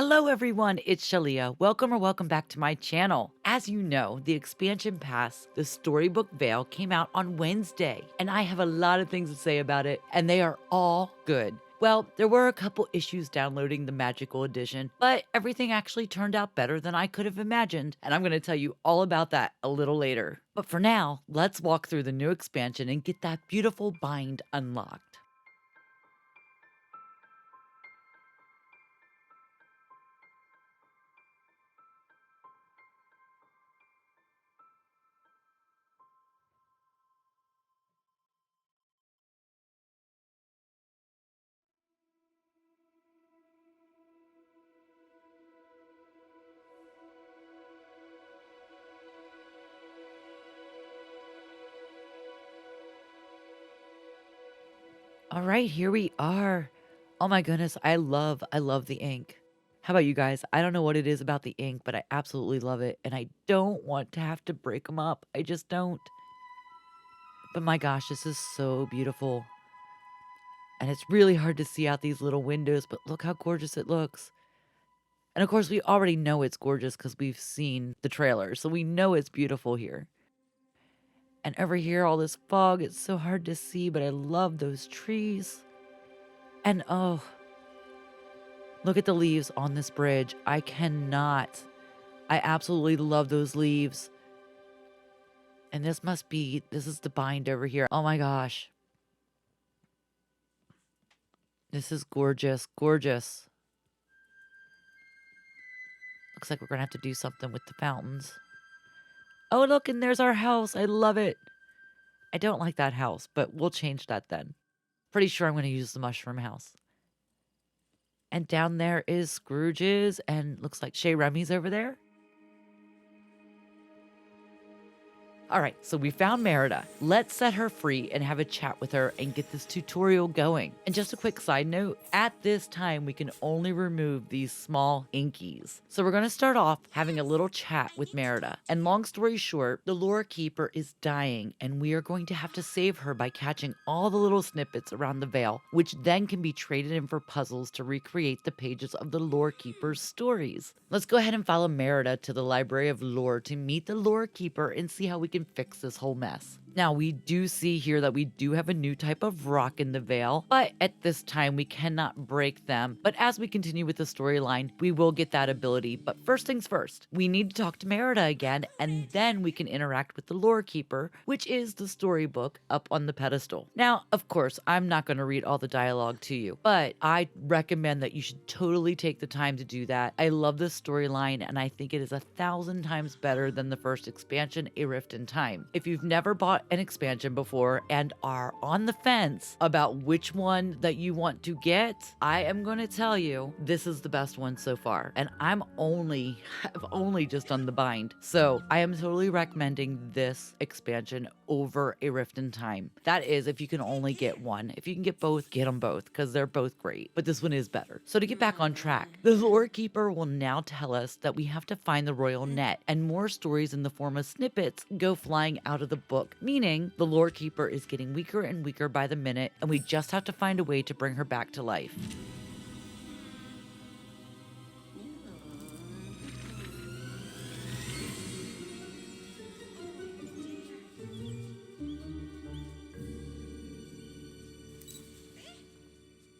Hello everyone, it's Shalia. Welcome back to my channel. As you know, the expansion pass, the Storybook Vale, came out on Wednesday, and I have a lot of things to say about it, and they are all good. Well, there were a couple issues downloading the magical edition, but everything actually turned out better than I could have imagined, and I'm going to tell you all about that a little later. But for now, let's walk through the new expansion and get that beautiful bind unlocked. All right, here we are. Oh my goodness, I love the ink. How about you guys? I don't know what it is about the ink, but I absolutely love it, and I don't want to have to break them up. I just don't. But my gosh, this is so beautiful. And it's really hard to see out these little windows, but look how gorgeous it looks. And of course, we already know it's gorgeous because we've seen the trailer, so we know it's beautiful here. And over here, all this fog, it's so hard to see, but I love those trees. And oh, look at the leaves on this bridge. I cannot. I absolutely love those leaves. And this is the bind over here. Oh my gosh. This is gorgeous, gorgeous. Looks like we're going to have to do something with the fountains. Oh, look, and there's our house. I love it. I don't like that house, but we'll change that then. Pretty sure I'm going to use the mushroom house. And down there is Scrooge's, and looks like Shea Remy's over there. All right, so we found Merida. Let's set her free and have a chat with her and get this tutorial going. And just a quick side note, at this time, we can only remove these small inkies. So we're gonna start off having a little chat with Merida. And long story short, the lore keeper is dying, and we are going to have to save her by catching all the little snippets around the veil, which then can be traded in for puzzles to recreate the pages of the lore keeper's stories. Let's go ahead and follow Merida to the Library of Lore to meet the lore keeper and see how we can fix this whole mess. Now, we do see here that we do have a new type of rock in the veil, but at this time we cannot break them. But as we continue with the storyline, we will get that ability. But first things first, we need to talk to Merida again, and then we can interact with the lore keeper, which is the storybook up on the pedestal. Now, of course, I'm not going to read all the dialogue to you, but I recommend that you should totally take the time to do that. I love this storyline, and I think it is 1,000 times better than the first expansion, A Rift in Time. If you've never bought an expansion before and are on the fence about which one that you want to get, I am going to tell you this is the best one so far. And I've only just done the bind. So I am totally recommending this expansion over A Rift in Time. That is if you can only get one. If you can get both, get them both because they're both great. But this one is better. So to get back on track, the lore keeper will now tell us that we have to find the royal net, and more stories in the form of snippets go flying out of the book, meaning the lore keeper is getting weaker and weaker by the minute, and we just have to find a way to bring her back to life.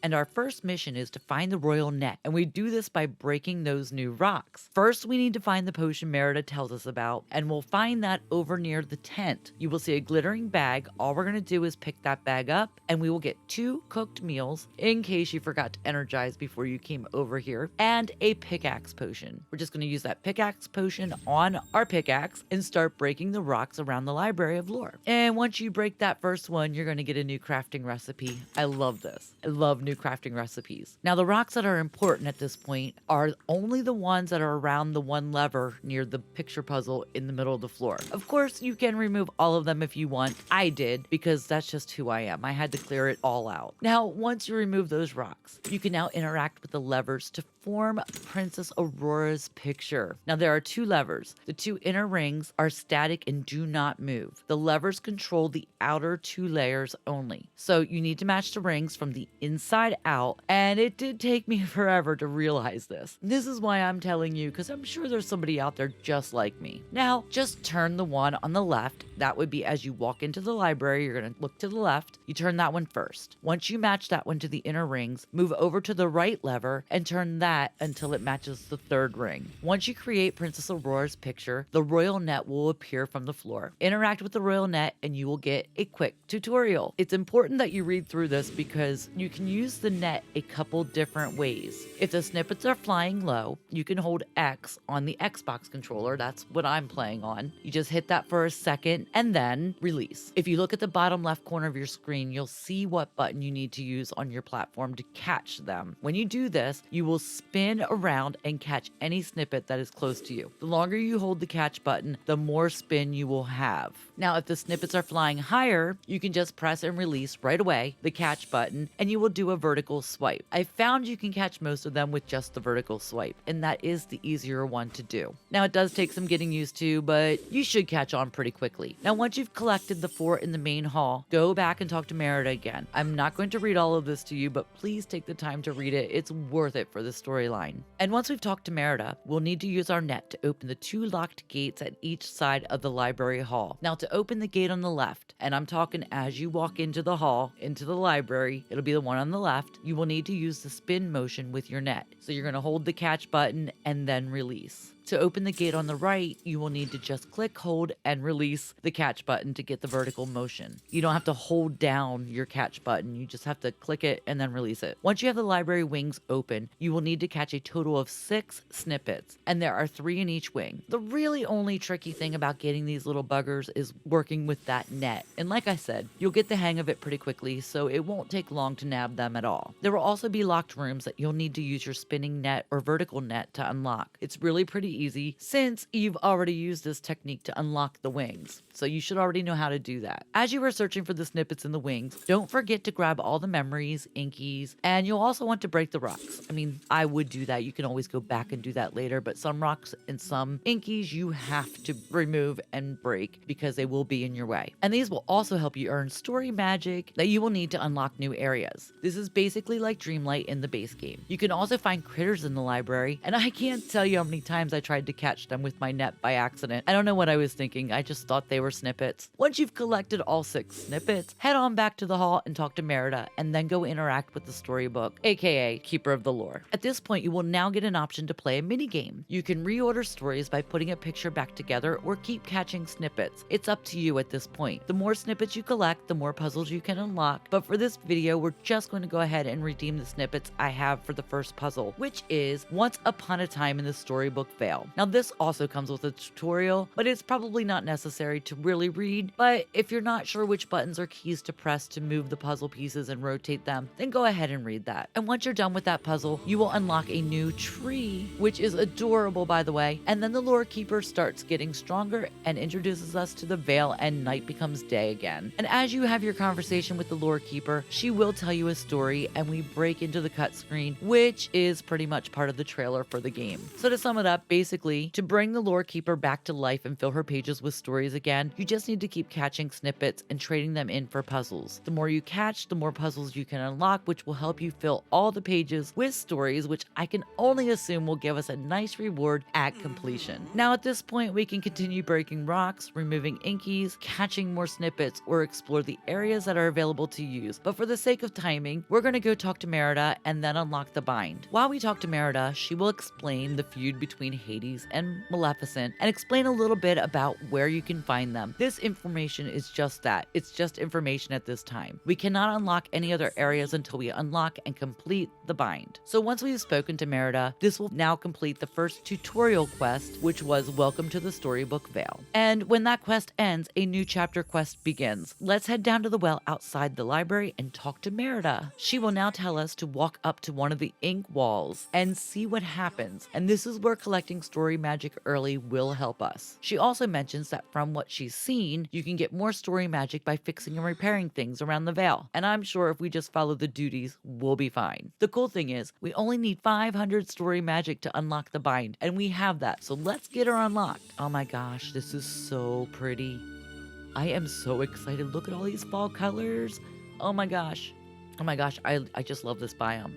And our first mission is to find the royal net, and we do this by breaking those new rocks. First, we need to find the potion Merida tells us about, and we'll find that over near the tent. You will see a glittering bag. All we're going to do is pick that bag up, and we will get 2 cooked meals, in case you forgot to energize before you came over here, and a pickaxe potion. We're just going to use that pickaxe potion on our pickaxe and start breaking the rocks around the Library of Lore. And once you break that first one, you're going to get a new crafting recipe. I love this. I love new crafting recipes. Now, the rocks that are important at this point are only the ones that are around the one lever near the picture puzzle in the middle of the floor. Of course, you can remove all of them if you want. I did, because that's just who I am. I had to clear it all out. Now, once you remove those rocks, you can now interact with the levers to form Princess Aurora's picture. Now there are 2 levers. The 2 inner rings are static and do not move. The levers control the outer 2 layers only. So you need to match the rings from the inside out, and it did take me forever to realize this. This is why I'm telling you, because I'm sure there's somebody out there just like me. Now, just turn the one on the left. That would be as you walk into the library, you're going to look to the left. You turn that one first. Once you match that one to the inner rings, move over to the right lever and turn that until it matches the 3rd ring. Once you create Princess Aurora's picture, the royal net will appear from the floor. Interact with the royal net and you will get a quick tutorial. It's important that you read through this because you can use the net a couple different ways. If the snippets are flying low, you can hold X on the Xbox controller. That's what I'm playing on. You just hit that for a second and then release. If you look at the bottom left corner of your screen, you'll see what button you need to use on your platform to catch them. When you do this, you will spin around and catch any snippet that is close to you. The longer you hold the catch button, the more spin you will have. Now, if the snippets are flying higher, you can just press and release right away the catch button and you will do a vertical swipe. I found you can catch most of them with just the vertical swipe, and that is the easier one to do. Now, it does take some getting used to, but you should catch on pretty quickly. Now, once you've collected the 4 in the main hall, go back and talk to Merida again. I'm not going to read all of this to you, but please take the time to read it. It's worth it for the storyline. And once we've talked to Merida, we'll need to use our net to open the 2 locked gates at each side of the library hall. Now, to open the gate on the left, and I'm talking as you walk into the hall, into the library, it'll be the one on the left, you will need to use the spin motion with your net. So you're going to hold the catch button and then release. To open the gate on the right, you will need to just click, hold, and release the catch button to get the vertical motion. You don't have to hold down your catch button. You just have to click it and then release it. Once you have the library wings open, you will need to catch a total of 6 snippets, and there are 3 in each wing. The really only tricky thing about getting these little buggers is working with that net. And like I said, you'll get the hang of it pretty quickly, so it won't take long to nab them at all. There will also be locked rooms that you'll need to use your spinning net or vertical net to unlock. It's really pretty easy since you've already used this technique to unlock the wings, so you should already know how to do that. As you are searching for the snippets in the wings, don't forget to grab all the memories, inkies, and you'll also want to break the rocks. I mean, I would do that. You can always go back and do that later, but some rocks and some inkies you have to remove and break because they will be in your way. And these will also help you earn story magic that you will need to unlock new areas. This is basically like Dreamlight in the base game. You can also find critters in the library, and I can't tell you how many times I tried to catch them with my net by accident. I don't know what I was thinking. I just thought they were snippets. Once you've collected all 6 snippets, head on back to the hall and talk to Merida, and then go interact with the storybook, aka Keeper of the Lore. At this point, you will now get an option to play a minigame. You can reorder stories by putting a picture back together or keep catching snippets. It's up to you at this point. The more snippets you collect, the more puzzles you can unlock, but for this video, we're just going to go ahead and redeem the snippets I have for the first puzzle, which is Once Upon a Time in the Storybook Vale. Now, this also comes with a tutorial, but it's probably not necessary to really read. But if you're not sure which buttons or keys to press to move the puzzle pieces and rotate them, then go ahead and read that. And once you're done with that puzzle, you will unlock a new tree, which is adorable, by the way. And then the lore keeper starts getting stronger and introduces us to the Vale, and night becomes day again. And as you have your conversation with the lore keeper, she will tell you a story, and we break into the cut screen, which is pretty much part of the trailer for the game. So to sum it up, basically, to bring the lore keeper back to life and fill her pages with stories again, you just need to keep catching snippets and trading them in for puzzles. The more you catch, the more puzzles you can unlock, which will help you fill all the pages with stories, which I can only assume will give us a nice reward at completion. Now at this point, we can continue breaking rocks, removing inkies, catching more snippets, or explore the areas that are available to use. But for the sake of timing, we're going to go talk to Merida and then unlock the bind. While we talk to Merida, she will explain the feud between Hades and Maleficent and explain a little bit about where you can find them. This information is just that. It's just information at this time. We cannot unlock any other areas until we unlock and complete the bind. So once we've spoken to Merida, this will now complete the first tutorial quest, which was Welcome to the Storybook Vale. And when that quest ends, a new chapter quest begins. Let's head down to the well outside the library and talk to Merida. She will now tell us to walk up to one of the ink walls and see what happens. And this is where collecting unlocking story magic early will help us. She also mentions that from what she's seen, you can get more story magic by fixing and repairing things around the Vale, and I'm sure if we just follow the duties, we'll be fine. The cool thing is, we only need 500 story magic to unlock the bind, and we have that, so let's get her unlocked. Oh my gosh, this is so pretty. I am so excited. Look at all these fall colors. Oh my gosh. Oh my gosh, I just love this biome.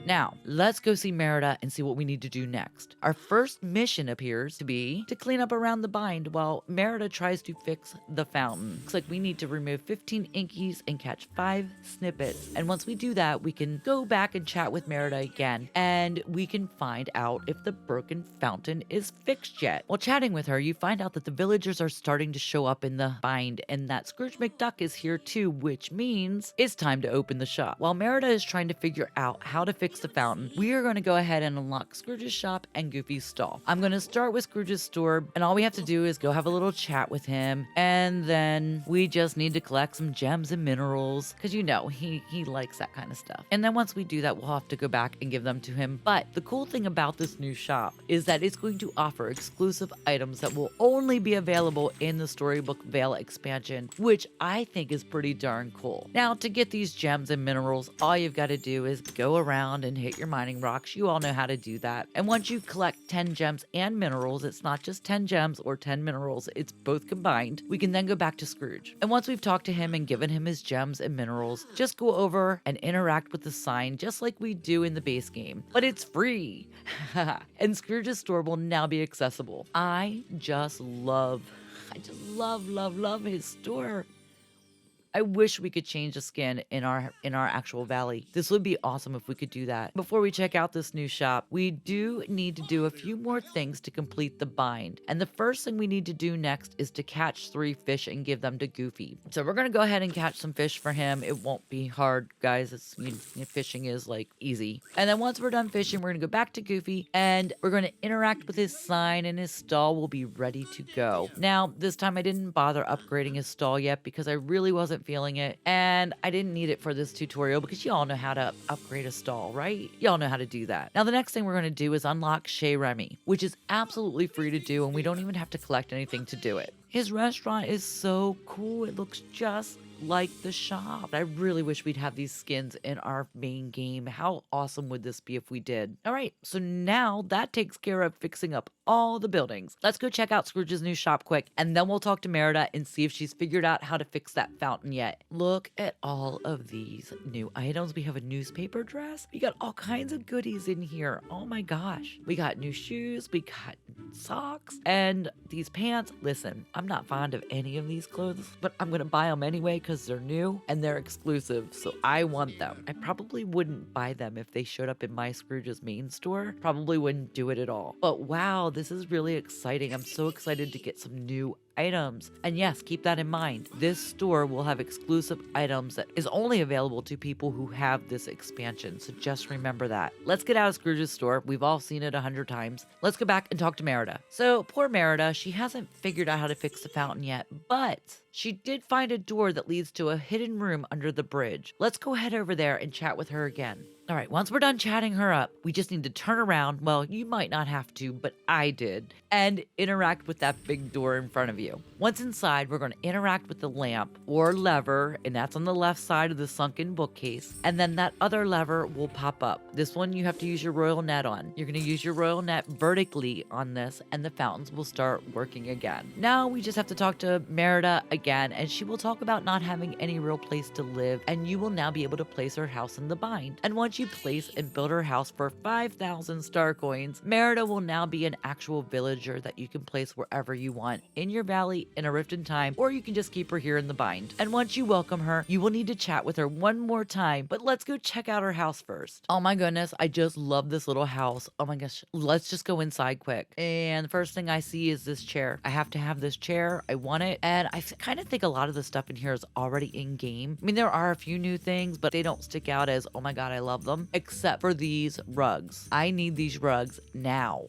Now, let's go see Merida and see what we need to do next. Our first mission appears to be to clean up around the bind while Merida tries to fix the fountain. Looks like we need to remove 15 inkies and catch 5 snippets. And once we do that, we can go back and chat with Merida again, and we can find out if the broken fountain is fixed yet. While chatting with her, you find out that the villagers are starting to show up in the bind and that Scrooge McDuck is here too, which means it's time to open the shop. While Merida is trying to figure out how to fix the fountain, we are going to go ahead and unlock Scrooge's shop and Goofy's stall. I'm going to start with Scrooge's store, and all we have to do is go have a little chat with him, and then we just need to collect some gems and minerals, because you know, he likes that kind of stuff. And then once we do that, we'll have to go back and give them to him. But the cool thing about this new shop is that it's going to offer exclusive items that will only be available in the Storybook Vale expansion, which I think is pretty darn cool. Now, to get these gems and minerals, all you've got to do is go around and hit your mining rocks. You all know how to do that. And once you collect 10 gems and minerals, it's not just 10 gems or 10 minerals, it's both combined. We can then go back to Scrooge. And once we've talked to him and given him his gems and minerals, just go over and interact with the sign just like we do in the base game. But it's free. And Scrooge's store will now be accessible. I just love his store. I wish we could change the skin in our actual valley. This would be awesome if we could do that. Before we check out this new shop, we do need to do a few more things to complete the bind. And the first thing we need to do next is to catch 3 fish and give them to Goofy. So we're gonna go ahead and catch some fish for him. It won't be hard, guys. Fishing is like easy. And then once we're done fishing, we're gonna go back to Goofy and we're gonna interact with his sign, and his stall will be ready to go. Now, this time I didn't bother upgrading his stall yet because I really wasn't feeling it, and I didn't need it for this tutorial because you all know how to upgrade a stall, right? Y'all know how to do that. Now, the next thing we're going to do is unlock Chez Remy, which is absolutely free to do, and we don't even have to collect anything to do it. His restaurant is so cool. It looks just like the shop. I really wish we'd have these skins in our main game. How awesome would this be if we did? All right, so now that takes care of fixing up all the buildings. Let's go check out Scrooge's new shop quick, and then we'll talk to Merida and see if she's figured out how to fix that fountain yet. Look at all of these new items. We have a newspaper dress. We got all kinds of goodies in here. Oh my gosh. We got new shoes. We got socks and these pants. Listen, I'm not fond of any of these clothes, but I'm gonna buy them anyway because they're new and they're exclusive, so I want them. I probably wouldn't buy them if they showed up in my Scrooge's main store. Probably wouldn't do it at all. But wow, this is really exciting. I'm so excited to get some new items. And yes, keep that in mind. This store will have exclusive items that is only available to people who have this expansion. So just remember that. Let's get out of Scrooge's store. We've all seen it 100 times. Let's go back and talk to Merida. So poor Merida, she hasn't figured out how to fix the fountain yet, but she did find a door that leads to a hidden room under the bridge. Let's go head over there and chat with her again. All right, once we're done chatting her up, we just need to turn around. Well, you might not have to, but I did, and interact with that big door in front of you. Once inside, we're going to interact with the lamp or lever, and that's on the left side of the sunken bookcase, and then that other lever will pop up. This one you have to use your royal net on. You're going to use your royal net vertically on this, and the fountains will start working again. Now we just have to talk to Merida again, and she will talk about not having any real place to live, and you will now be able to place her house in the bind. And once you place and build her house for 5,000 star coins, Merida will now be an actual villager that you can place wherever you want in your valley in a rift in time, or you can just keep her here in the bind. And once you welcome her, you will need to chat with her one more time, but let's go check out her house first. Oh my goodness, I just love this little house. Oh my gosh, let's just go inside quick. And the first thing I see is this chair. I have to have this chair. I want it. And I kind of think a lot of the stuff in here is already in game. I mean, there are a few new things, but they don't stick out as, oh my God, I love them except for these rugs. I need these rugs now.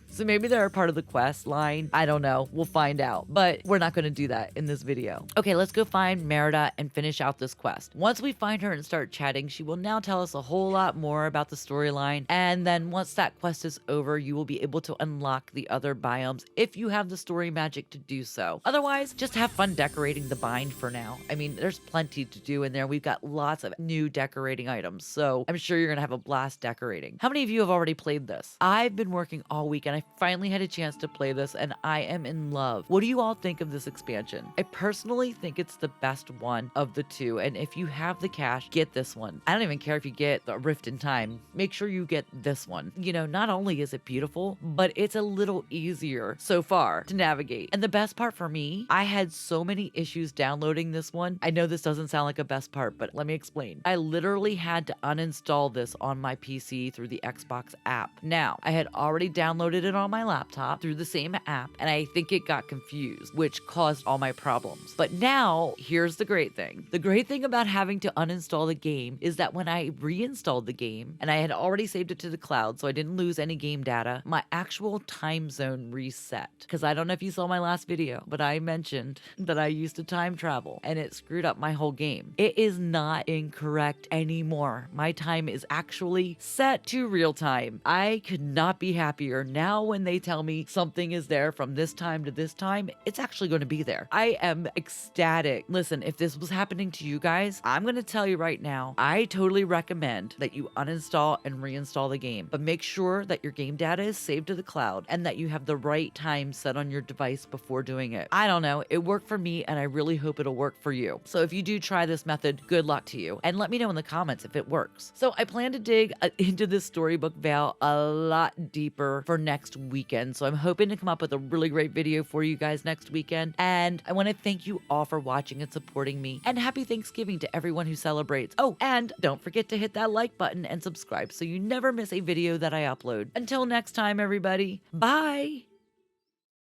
So maybe they're a part of the quest line. I don't know. We'll find out. But we're not going to do that in this video. Okay, let's go find Merida and finish out this quest. Once we find her and start chatting, she will now tell us a whole lot more about the storyline. And then once that quest is over, you will be able to unlock the other biomes if you have the story magic to do so. Otherwise, just have fun decorating the bind for now. I mean, there's plenty to do in there. We've got lots of new decorating items, so I'm sure you're gonna have a blast decorating. How many of you have already played this? I've been working all week and I finally had a chance to play this and I am in love. What do you all think of this expansion? I personally think it's the best one of the two, and if you have the cash, get this one. I don't even care if you get the Rift in Time. Make sure you get this one. You know, not only is it beautiful, but it's a little easier so far to navigate. And the best part for me, I had so many issues downloading this one. I know this doesn't sound like a best part, but let me explain. I literally had to uninstall this on my PC through the Xbox app. Now, I had already downloaded it on my laptop through the same app, and I think it got confused, which caused all my problems. But now, here's the great thing. The great thing about having to uninstall the game is that when I reinstalled the game, and I had already saved it to the cloud, so I didn't lose any game data, my actual time zone reset. Because I don't know if you saw my last video, but I mentioned that I used to time travel, and it screwed up my whole game. It is not incorrect anymore. My time is actually set to real time. I could not be happier. Now when they tell me something is there from this time to this time, it's actually going to be there. I am ecstatic. Listen, if this was happening to you guys, I'm going to tell you right now, I totally recommend that you uninstall and reinstall the game, but make sure that your game data is saved to the cloud and that you have the right time set on your device before doing it. I don't know. It worked for me and I really hope it'll work for you. So if you do try this method, good luck to you. And let me know in the comments if it works. So I plan to dig into this Storybook Vale a lot deeper for next weekend. So I'm hoping to come up with a really great video for you guys next weekend. And I want to thank you all for watching and supporting me. And happy Thanksgiving to everyone who celebrates. Oh, and don't forget to hit that like button and subscribe so you never miss a video that I upload. Until next time, everybody. Bye.